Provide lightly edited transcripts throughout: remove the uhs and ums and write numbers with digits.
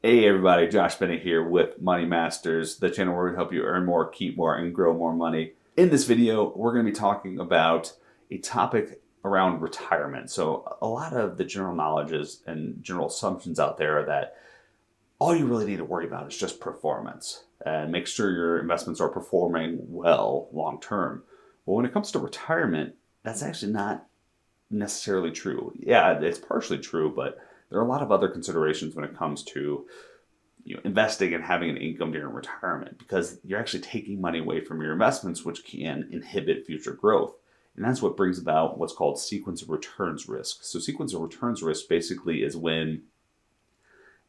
Hey everybody, Josh Bennett here with Money Masters, the channel where we help you earn more, keep more, and grow more money. In this video, we're going to be talking about a topic around retirement. So a lot of the general knowledges and general assumptions out there are that all you really need to worry about is just performance and make sure your investments are performing well long term. Well, when it comes to retirement, that's actually not necessarily true. Yeah, it's partially true, but there are a lot of other considerations when it comes to investing and having an income during retirement because you're actually taking money away from your investments, which can inhibit future growth. And that's what brings about what's called sequence of returns risk. So, sequence of returns risk basically is when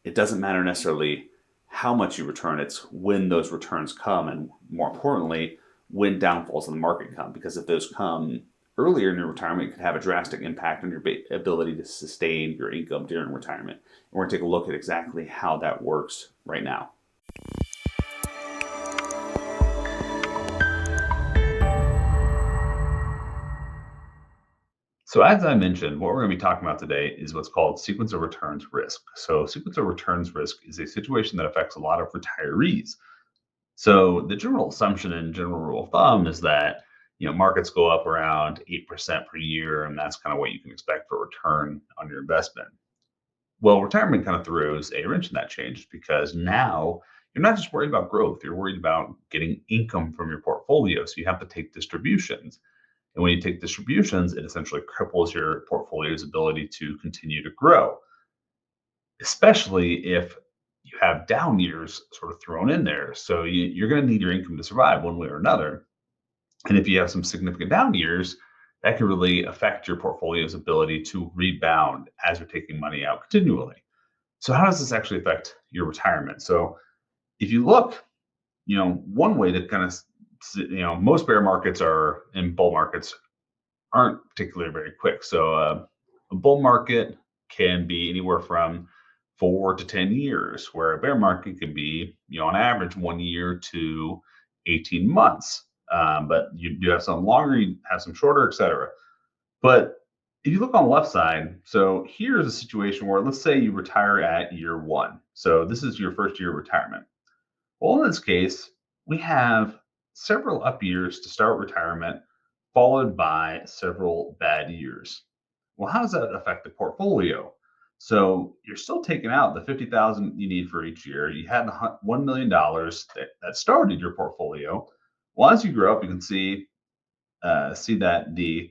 it doesn't matter necessarily how much you return, it's when those returns come, and more importantly, when downfalls in the market come. Because if those come earlier in your retirement, it could have a drastic impact on your ability to sustain your income during retirement. And we're going to take a look at exactly how that works right now. So as I mentioned, what we're going to be talking about today is what's called sequence of returns risk. So sequence of returns risk is a situation that affects a lot of retirees. So the general assumption and general rule of thumb is that markets go up around 8% per year, and that's kind of what you can expect for return on your investment. Well, retirement kind of throws a wrench in that change because now you're not just worried about growth, you're worried about getting income from your portfolio. So you have to take distributions. And when you take distributions, it essentially cripples your portfolio's ability to continue to grow, especially if you have down years sort of thrown in there. So you're going to need your income to survive one way or another. And if you have some significant down years, that can really affect your portfolio's ability to rebound as you're taking money out continually. So, how does this actually affect your retirement? So, if you look, one way to kind of, most bear markets are and bull markets aren't particularly very quick. So a bull market can be anywhere from 4 to 10 years, where a bear market can be, on average, 1 year to 18 months. But you do have some longer, you have some shorter, etc. But if you look on the left side, so here's a situation where let's say you retire at year one. So this is your first year of retirement. Well, in this case, we have several up years to start retirement, followed by several bad years. Well, how does that affect the portfolio? So you're still taking out the 50,000 you need for each year. You had $1 million that started your portfolio. Well, as you grow up, you can see that the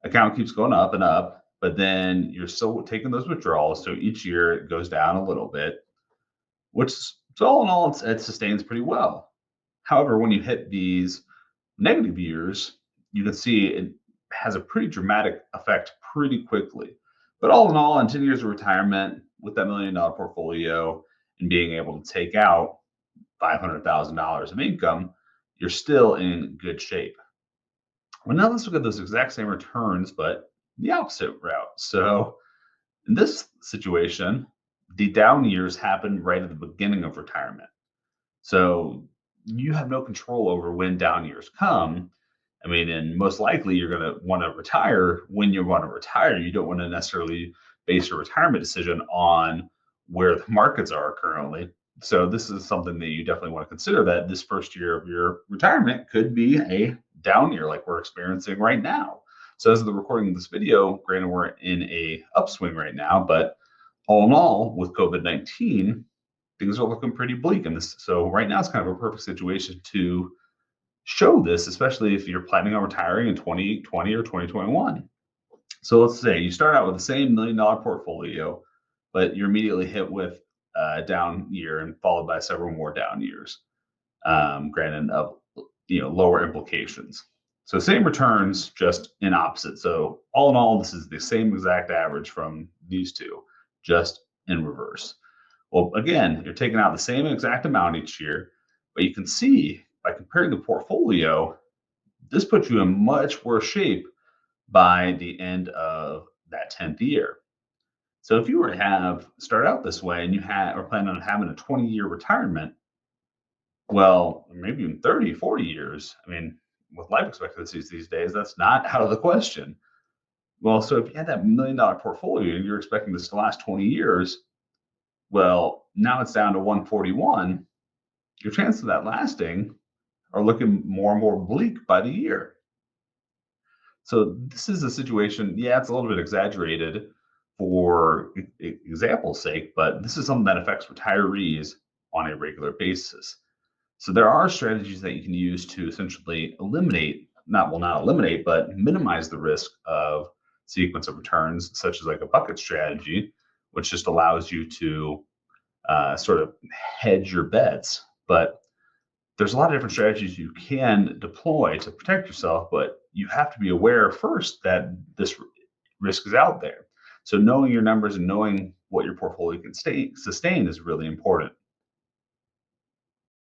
account keeps going up and up, but then you're still taking those withdrawals. So each year it goes down a little bit, which, so all in all, it sustains pretty well. However, when you hit these negative years, you can see it has a pretty dramatic effect pretty quickly. But all in all, in 10 years of retirement with that $1 million portfolio and being able to take out $500,000 of income, you're still in good shape. Well, now let's look at those exact same returns, but the opposite route. So in this situation, the down years happen right at the beginning of retirement. So you have no control over when down years come. I mean, and most likely you're going to want to retire when you want to retire. You don't want to necessarily base your retirement decision on where the markets are currently. So this is something that you definitely want to consider, that this first year of your retirement could be a down year like we're experiencing right now. So as of the recording of this video, granted we're in a upswing right now, but all in all, with COVID-19, things are looking pretty bleak. And this, so right now, it's kind of a perfect situation to show this, especially if you're planning on retiring in 2020 or 2021. So let's say you start out with the same $1 million portfolio, but you're immediately hit with a down year and followed by several more down years, granted of lower implications. So same returns, just in opposite. So all in all, this is the same exact average from these two, just in reverse. Well, again, you're taking out the same exact amount each year, but you can see by comparing the portfolio, this puts you in much worse shape by the end of that 10th year. So if you were to start out this way and you are planning on having a 20-year retirement, well, maybe even 30, 40 years, I mean, with life expectancies these days, that's not out of the question. Well, so if you had that $1 million portfolio and you're expecting this to last 20 years, Well, now it's down to 141. Your chances of that lasting are looking more and more bleak by the year. So this is a situation, yeah, it's a little bit exaggerated for example's sake, but this is something that affects retirees on a regular basis. So there are strategies that you can use to essentially eliminate, not eliminate, but minimize the risk of sequence of returns, such as like a bucket strategy, which just allows you to sort of hedge your bets. But there's a lot of different strategies you can deploy to protect yourself, but you have to be aware first that this risk is out there. So knowing your numbers and knowing what your portfolio can sustain is really important.